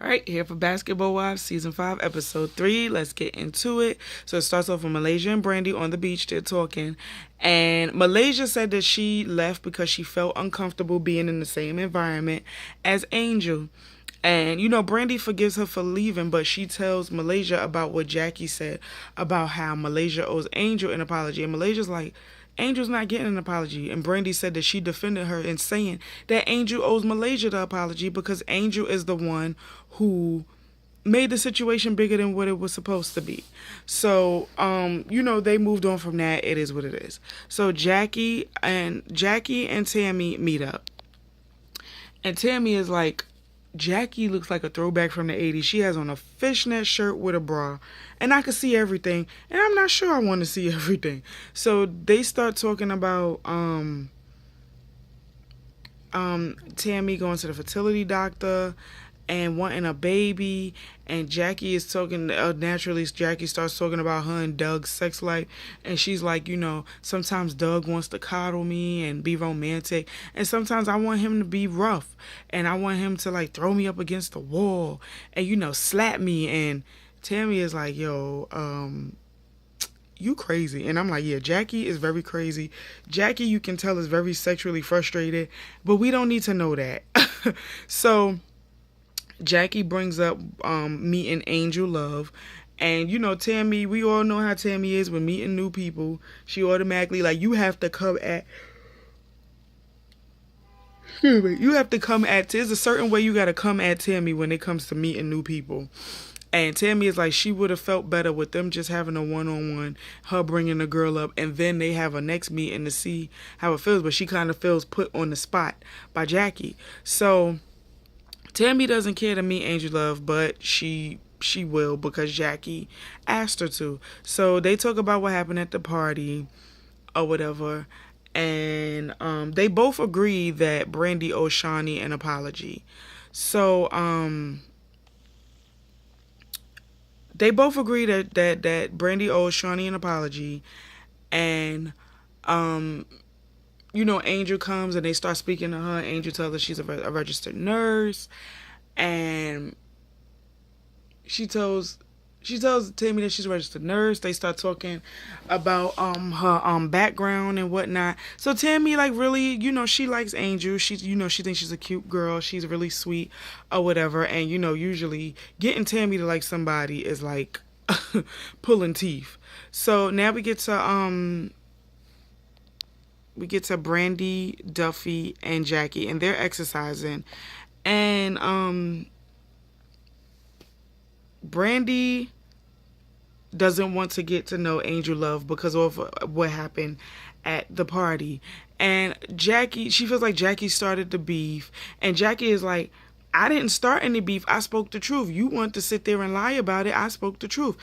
All right, here for Basketball Wives, Season 5, Episode 3. Let's get into it. So it starts off with Malaysia and Brandy on the beach. They're talking. And Malaysia said that she left because she felt uncomfortable being in the same environment as Angel. And, Brandy forgives her for leaving, but she tells Malaysia about what Jackie said about how Malaysia owes Angel an apology. And Malaysia's like, Angel's not getting an apology. And Brandy said that she defended her in saying that Angel owes Malaysia the apology because Angel is the one who made the situation bigger than what it was supposed to be. So, they moved on from that. It is what it is. So Jackie and Tammy meet up. And Tammy is like, Jackie looks like a throwback from the 80s. She has on a fishnet shirt with a bra. And I could see everything. And I'm not sure I want to see everything. So they start talking about Tammy going to the fertility doctor and wanting a baby. And Jackie is talking, naturally Jackie starts talking about her and Doug's sex life. And she's like, sometimes Doug wants to coddle me and be romantic. And sometimes I want him to be rough. And I want him to like throw me up against the wall and, slap me. And Tammy is like, yo, you crazy. And I'm like, yeah, Jackie is very crazy. Jackie, you can tell, is very sexually frustrated. But we don't need to know that. So Jackie brings up meeting Angel Love. And, Tammy, we all know how Tammy is with meeting new people. She automatically, you have to come at... You have to come at... There's a certain way you got to come at Tammy when it comes to meeting new people. And Tammy is like, she would have felt better with them just having a one-on-one, her bringing the girl up, and then they have a next meeting to see how it feels. But she kind of feels put on the spot by Jackie. So Tammy doesn't care to meet Angel Love, but she will because Jackie asked her to. So they talk about what happened at the party or whatever. And they both agree that Brandy owes Shaunie an apology. So they both agree that Brandy owes Shaunie an apology. And Angel comes and they start speaking to her. Angel tells her she's a registered nurse. And she tells Tammy that she's a registered nurse. They start talking about her background and whatnot. So Tammy really, she likes Angel. She she thinks she's a cute girl. She's really sweet or whatever. And usually getting Tammy to like somebody is like pulling teeth. So now we get to Brandy, Duffy, and Jackie, and they're exercising. And Brandy doesn't want to get to know Angel Love because of what happened at the party. And Jackie, she feels like Jackie started the beef. And Jackie is like, I didn't start any beef. I spoke the truth. You want to sit there and lie about it. I spoke the truth.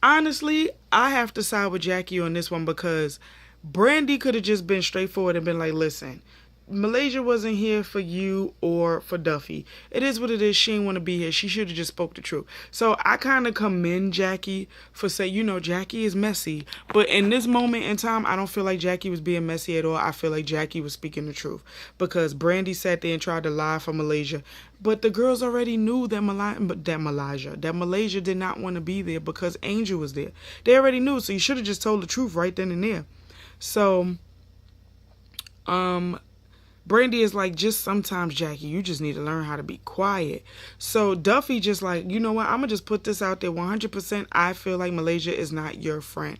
Honestly, I have to side with Jackie on this one because Brandy could have just been straightforward and been like, listen, Malaysia wasn't here for you or for Duffy. It is what it is. She didn't want to be here. She should have just spoke the truth. So I kind of commend Jackie for saying, Jackie is messy. But in this moment in time, I don't feel like Jackie was being messy at all. I feel like Jackie was speaking the truth. Because Brandy sat there and tried to lie for Malaysia. But the girls already knew that Malaysia did not want to be there because Angel was there. They already knew. So you should have just told the truth right then and there. So, Brandy is like, just sometimes, Jackie, you just need to learn how to be quiet. So Duffy just like, you know what? I'm going to just put this out there 100%. I feel like Malaysia is not your friend.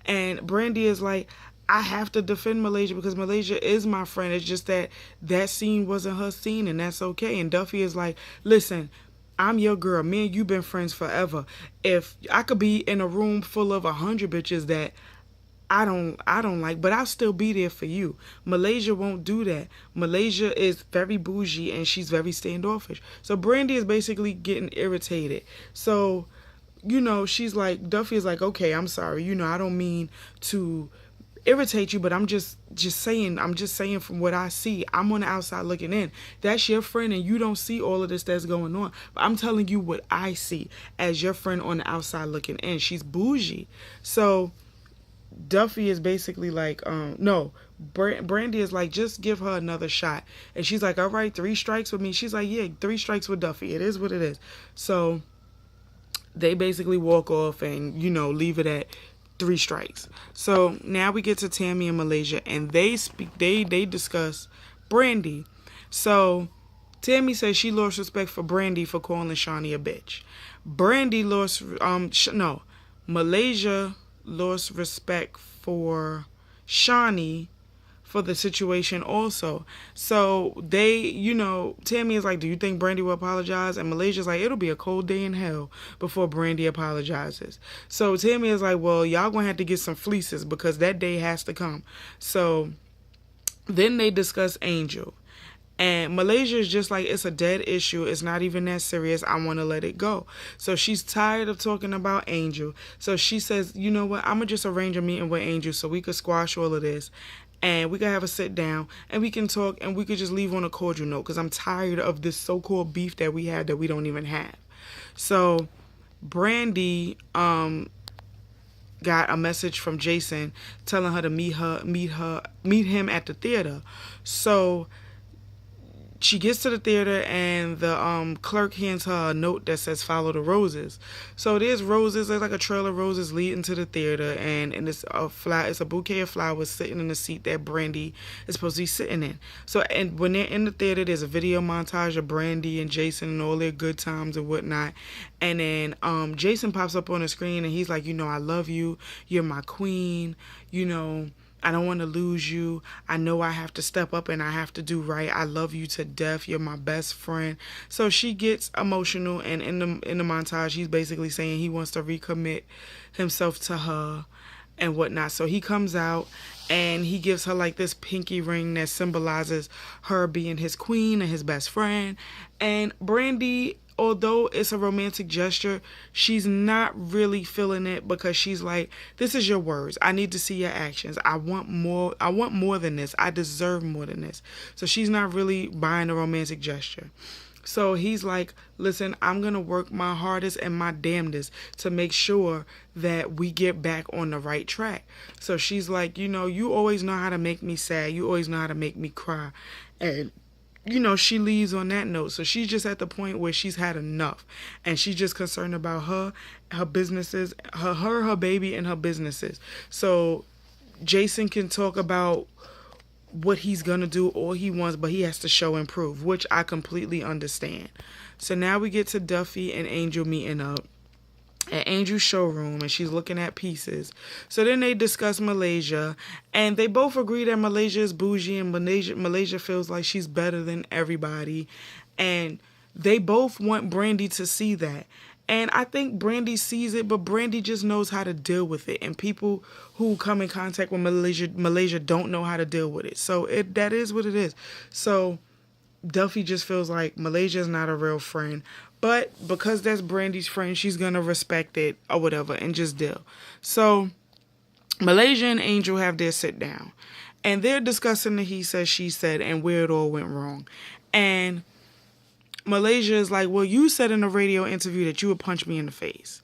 And Brandy is like, I have to defend Malaysia because Malaysia is my friend. It's just that scene wasn't her scene and that's okay. And Duffy is like, listen, I'm your girl. Me and you been friends forever. If I could be in a room full of 100 bitches that I don't like, but I'll still be there for you. Malaysia won't do that. Malaysia is very bougie and she's very standoffish. So Brandy is basically getting irritated. So, she's like, Duffy is like, okay, I'm sorry. I don't mean to irritate you, but I'm just saying from what I see. I'm on the outside looking in. That's your friend and you don't see all of this that's going on. But I'm telling you what I see as your friend on the outside looking in. She's bougie. So Duffy is basically like, no, Brandy is like, just give her another shot. And she's like, all right, 3 strikes with me. She's like, yeah, 3 strikes with Duffy. It is what it is. So they basically walk off and, leave it at 3 strikes. So now we get to Tammy and Malaysia, and they discuss Brandy. So Tammy says she lost respect for Brandy for calling Shaunie a bitch. Brandy lost, Malaysia lost respect for Shaunie for the situation also. So they, Tammy is like, do you think Brandy will apologize? And Malaysia's like, it'll be a cold day in hell before Brandy apologizes. So Tammy is like, well, y'all gonna have to get some fleeces because that day has to come. So then they discuss Angel. And Malaysia is just like, it's a dead issue. It's not even that serious. I want to let it go. So she's tired of talking about Angel. So she says, you know what? I'm going to just arrange a meeting with Angel so we could squash all of this. And we could have a sit down and we can talk and we could just leave on a cordial note because I'm tired of this so-called beef that we have that we don't even have. So Brandy got a message from Jason telling her to meet him at the theater. So she gets to the theater and the clerk hands her a note that says follow the roses. So there's roses, there's like a trail of roses leading to the theater, and it's a bouquet of flowers sitting in the seat that Brandy is supposed to be sitting in. So, and when they're in the theater, there's a video montage of Brandy and Jason and all their good times and whatnot. And then Jason pops up on the screen and he's like, I love you, you're my queen, I don't want to lose you. I know I have to step up and I have to do right. I love you to death. You're my best friend. So she gets emotional, and in the montage, he's basically saying he wants to recommit himself to her and whatnot. So he comes out and he gives her like this pinky ring that symbolizes her being his queen and his best friend. And Brandy, although it's a romantic gesture, she's not really feeling it because she's like, this is your words. I need to see your actions. I want more than this. I deserve more than this. So she's not really buying a romantic gesture. So he's like, listen, I'm going to work my hardest and my damnedest to make sure that we get back on the right track. So she's like, you always know how to make me sad. You always know how to make me cry. And she leaves on that note. So she's just at the point where she's had enough. And she's just concerned about her businesses, her baby, and her businesses. So Jason can talk about what he's going to do, all he wants, but he has to show and prove, which I completely understand. So now we get to Duffy and Angel meeting up at Angel's showroom, and she's looking at pieces. So then they discuss Malaysia, and they both agree that Malaysia is bougie, and Malaysia feels like she's better than everybody, and they both want Brandy to see that. And I think Brandy sees it, but Brandy just knows how to deal with it, and people who come in contact with Malaysia don't know how to deal with it. So that is what it is. So Duffy just feels like Malaysia is not a real friend. But because that's Brandy's friend, she's going to respect it or whatever and just deal. So Malaysia and Angel have their sit down. And they're discussing the he said, she said, and where it all went wrong. And Malaysia is like, well, you said in a radio interview that you would punch me in the face.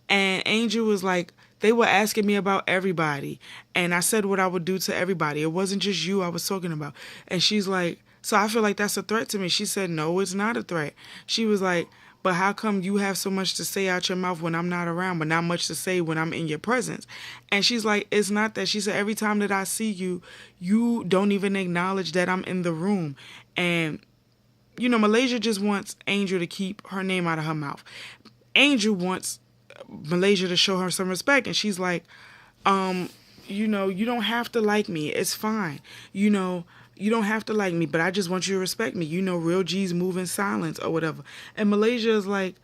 And Angel was like, they were asking me about everybody. And I said what I would do to everybody. It wasn't just you I was talking about. And she's like, so I feel like that's a threat to me. She said, no, it's not a threat. She was like, but how come you have so much to say out your mouth when I'm not around, but not much to say when I'm in your presence? And she's like, it's not that. She said, every time that I see you, you don't even acknowledge that I'm in the room. And, Malaysia just wants Angel to keep her name out of her mouth. Angel wants Malaysia to show her some respect. And she's like, you don't have to like me. It's fine. You don't have to like me, but I just want you to respect me. Real G's move in silence or whatever. And Malaysia is like,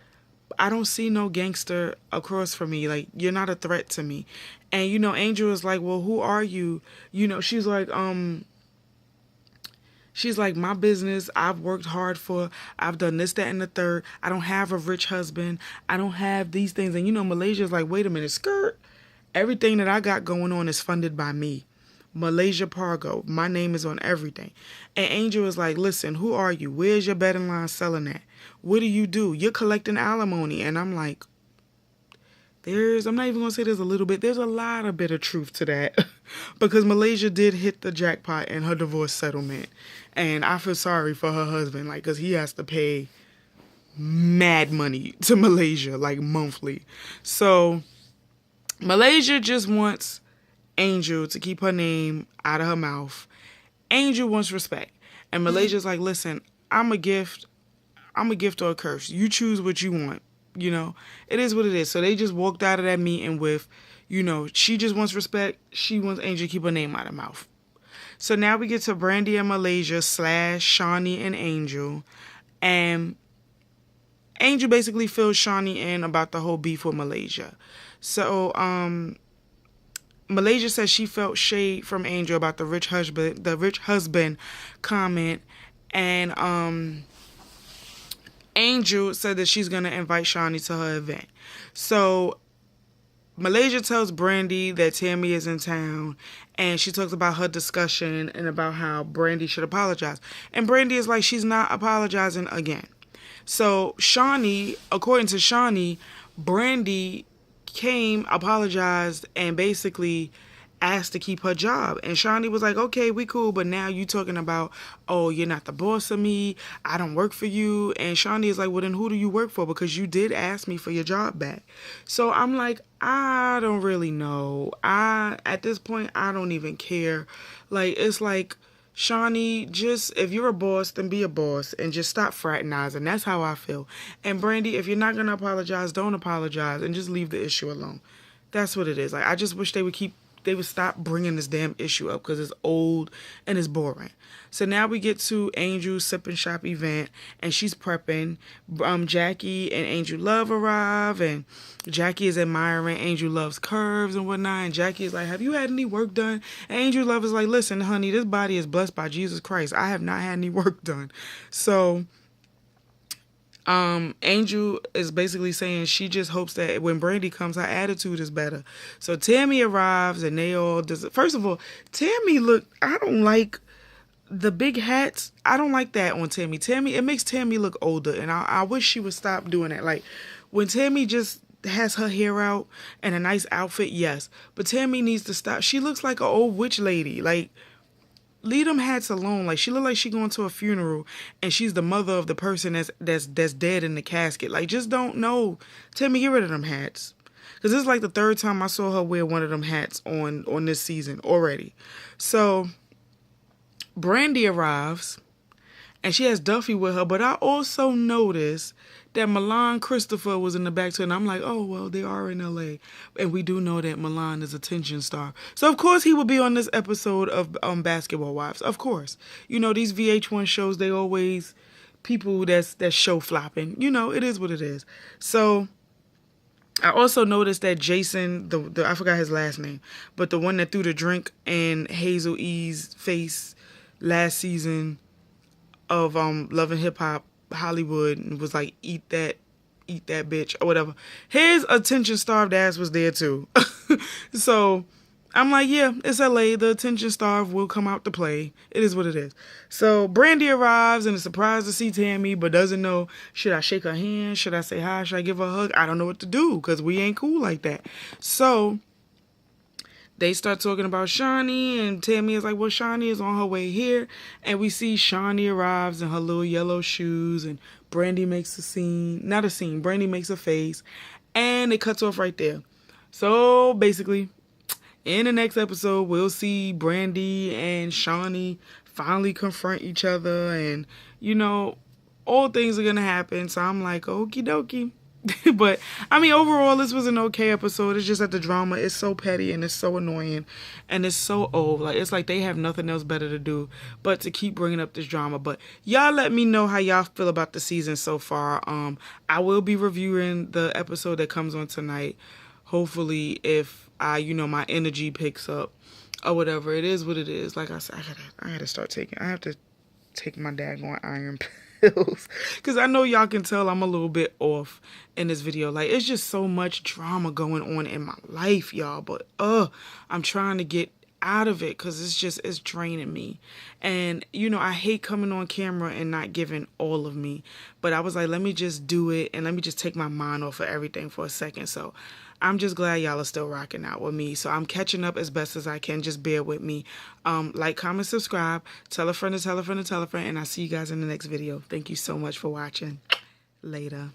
I don't see no gangster across from me. Like, you're not a threat to me. And, Angel is like, well, who are you? She's like, my business, I've worked hard for, I've done this, that, and the third. I don't have a rich husband. I don't have these things. And, Malaysia is like, wait a minute, skirt. Everything that I got going on is funded by me. Malaysia Pargo. My name is on everything. And Angel is like, listen, who are you? Where's your betting line selling at? What do? You're collecting alimony. And I'm like, I'm not even gonna say there's a little bit, there's a lot of bit of truth to that. Because Malaysia did hit the jackpot in her divorce settlement. And I feel sorry for her husband, like, because he has to pay mad money to Malaysia, like, monthly. So Malaysia just wants Angel to keep her name out of her mouth. Angel wants respect. And Malaysia's like, listen, I'm a gift or a curse. You choose what you want. You know, it is what it is. So they just walked out of that meeting with, you know, she just wants respect. She wants Angel to keep her name out of her mouth. So now we get to Brandy and Malaysia / Shaunie and Angel. And Angel basically fills Shaunie in about the whole beef with Malaysia. So, Malaysia says she felt shade from Angel about the rich husband comment. And, Angel said that she's going to invite Shaunie to her event. So Malaysia tells Brandy that Tammy is in town, and she talks about her discussion and about how Brandy should apologize. And Brandy is like, she's not apologizing again. So Shaunie, according to Shaunie, Brandy came, apologized, and basically asked to keep her job. And Shaunie was like, okay, we cool, but now you talking about, oh, you're not the boss of me, I don't work for you. And Shaunie is like, well, then who do you work for? Because you did ask me for your job back. So I'm like, I don't really know. At this point, I don't even care. Like, it's like, Shaunie, just, if you're a boss, then be a boss and just stop fraternizing. That's how I feel. And Brandy, if you're not going to apologize, don't apologize and just leave the issue alone. That's what it is. Like, I just wish they would stop bringing this damn issue up because it's old and it's boring. So now we get to Angel's Sip and Shop event, and she's prepping. Jackie and Angel Love arrive, and Jackie is admiring Angel Love's curves and whatnot, and Jackie is like, have you had any work done? And Angel Love is like, listen, honey, this body is blessed by Jesus Christ. I have not had any work done. So Angel is basically saying she just hopes that when Brandy comes, her attitude is better. So Tammy arrives, and they all first of all, Tammy I don't like the big hats. I don't like that on Tammy. It makes Tammy look older, and I wish she would stop doing that. Like, when Tammy just has her hair out and a nice outfit, yes, but Tammy needs to stop. She looks like an old witch lady. Like, leave them hats alone. Like, she look like she going to a funeral and she's the mother of the person that's dead in the casket. Like, just don't know. Tammy, get rid of them hats. Because this is like the third time I saw her wear one of them hats on this season already. So Brandy arrives, and she has Duffy with her, but I also noticed that Milan Christopher was in the back too, and I'm like, oh, well, they are in L.A., and we do know that Milan is a tension star. So, of course, he will be on this episode of Basketball Wives. Of course. You know, these VH1 shows, they always people that's show flopping. You know, it is what it is. So I also noticed that Jason, the I forgot his last name, but the one that threw the drink in Hazel E's face last season of Love and Hip Hop Hollywood, and was like, eat that bitch or whatever. His attention starved ass was there too. So I'm like, yeah, it's LA. The attention starved will come out to play. It is what it is. So Brandy arrives and is surprised to see Tammy, but doesn't know, should I shake her hand? Should I say hi? Should I give her a hug? I don't know what to do because we ain't cool like that. So they start talking about Shaunie, and Tammy is like, well, Shaunie is on her way here. And we see Shaunie arrives in her little yellow shoes, and Brandy makes a scene. Not a scene. Brandy makes a face. And it cuts off right there. So basically, in the next episode, we'll see Brandy and Shaunie finally confront each other. And, you know, all things are going to happen. So I'm like, okie dokie. But, I mean, overall, this was an okay episode. It's just that the drama is so petty and it's so annoying and it's so old. Like, it's like they have nothing else better to do but to keep bringing up this drama. But y'all let me know how y'all feel about the season so far. I will be reviewing the episode that comes on tonight. Hopefully, if my energy picks up or whatever. It is what it is. Like I said, I have to take my daggone iron pills, because I know y'all can tell I'm a little bit off in this video. Like, it's just so much drama going on in my life, y'all, but I'm trying to get out of it because it's draining me. And you know, I hate coming on camera and not giving all of me, but I was like, let me just do it and let me just take my mind off of everything for a second. So I'm just glad y'all are still rocking out with me. So I'm catching up as best as I can. Just bear with me. Like, comment, subscribe, tell a friend to tell a friend to tell a friend, and I'll see you guys in the next video. Thank you so much for watching. Later.